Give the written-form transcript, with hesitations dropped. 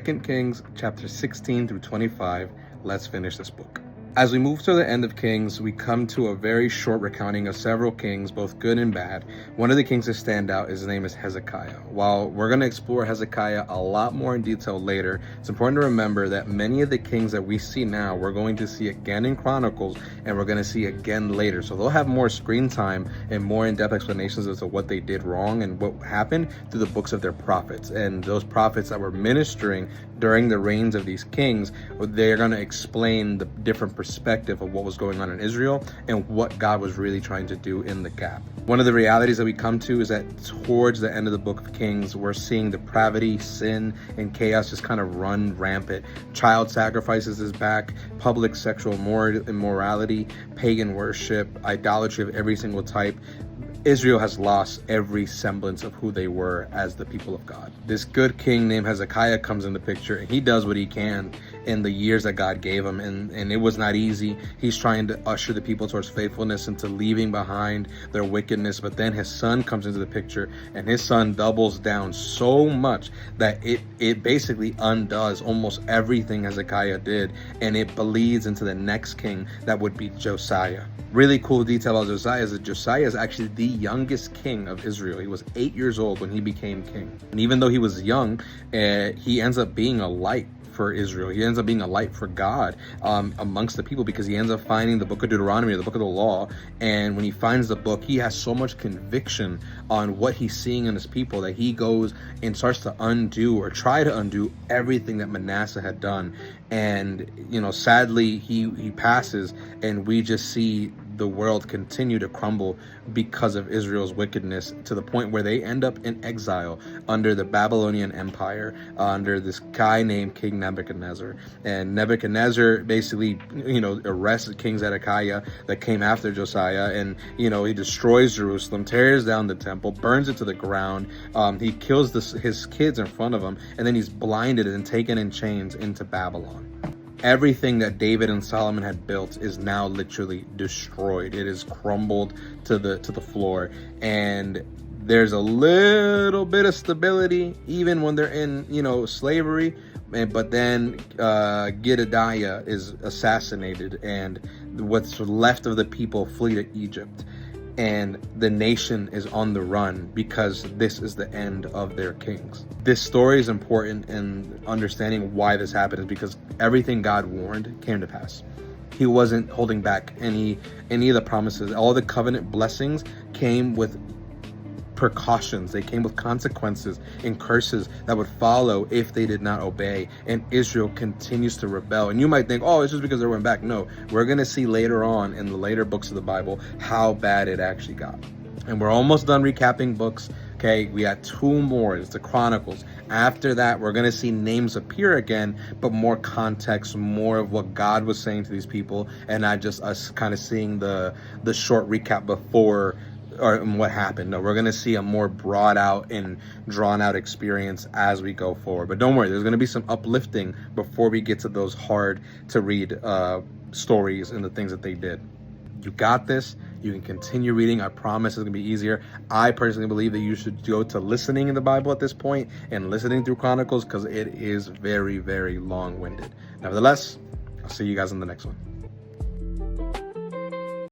2 Kings chapter 16 through 25. Let's finish this book. As we move to the end of Kings, we come to a very short recounting of several kings, both good and bad. One of the kings that stand out, his name is Hezekiah. While we're going to explore Hezekiah a lot more in detail later, it's important to remember that many of the kings that we see now, we're going to see again in Chronicles, and we're going to see again later. So they'll have more screen time and more in-depth explanations as to what they did wrong and what happened through the books of their prophets. And those prophets that were ministering during the reigns of these kings, they're going to explain the different perspective of what was going on in Israel and what God was really trying to do in the gap. One of the realities that we come to is that towards the end of the book of Kings, we're seeing depravity, sin, and chaos just kind of run rampant. Child sacrifices is back, public sexual immorality, pagan worship, idolatry of every single type. Israel has lost every semblance of who they were as the people of God. This good king named Hezekiah comes in the picture, and he does what he can in the years that God gave him, and it was not easy. He's trying to usher the people towards faithfulness, into leaving behind their wickedness, but then his son comes into the picture, and his son doubles down so much that it basically undoes almost everything Hezekiah did, and it bleeds into the next king that would be Josiah. Really cool detail about Josiah is that Josiah is actually the youngest king of Israel. He was 8 years old when he became king. And even though he was young, he ends up being a light for Israel. He ends up being a light for God amongst the people, because he ends up finding the book of Deuteronomy, or the book of the law. And when he finds the book, he has so much conviction on what he's seeing in his people that he goes and starts to undo, or try to undo, everything that Manasseh had done. And, sadly, he passes, and we just see the world continue to crumble because of Israel's wickedness, to the point where they end up in exile under the Babylonian Empire, under this guy named King Nebuchadnezzar. And Nebuchadnezzar basically, arrests King Zedekiah that came after Josiah, and, he destroys Jerusalem, tears down the temple, burns it to the ground. He kills his kids in front of him, and then he's blinded and taken in chains into Babylon. Everything that David and Solomon had built is now literally destroyed. It is crumbled to the floor, and there's a little bit of stability even when they're in slavery. But then Gedaliah is assassinated, and what's left of the people flee to Egypt. And the nation is on the run because this is the end of their kings. This story is important in understanding why this happened, is because everything God warned came to pass. He wasn't holding back any of the promises. All the covenant blessings came with precautions. They came with consequences and curses that would follow if they did not obey. And Israel continues to rebel. And you might think, oh, it's just because they went back. No, we're going to see later on in the later books of the Bible how bad it actually got. And we're almost done recapping books. Okay, we got 2 more. It's the Chronicles. After that, we're going to see names appear again, but more context, more of what God was saying to these people, and not just us kind of seeing the short recap before or what happened. No, we're going to see a more brought out and drawn out experience as we go forward. But don't worry, there's going to be some uplifting before we get to those hard to read stories and the things that they did. You got this. You can continue reading. I promise it's going to be easier. I personally believe that you should go to listening in the Bible at this point and listening through Chronicles, because it is very, very long-winded. Nevertheless, I'll see you guys in the next one.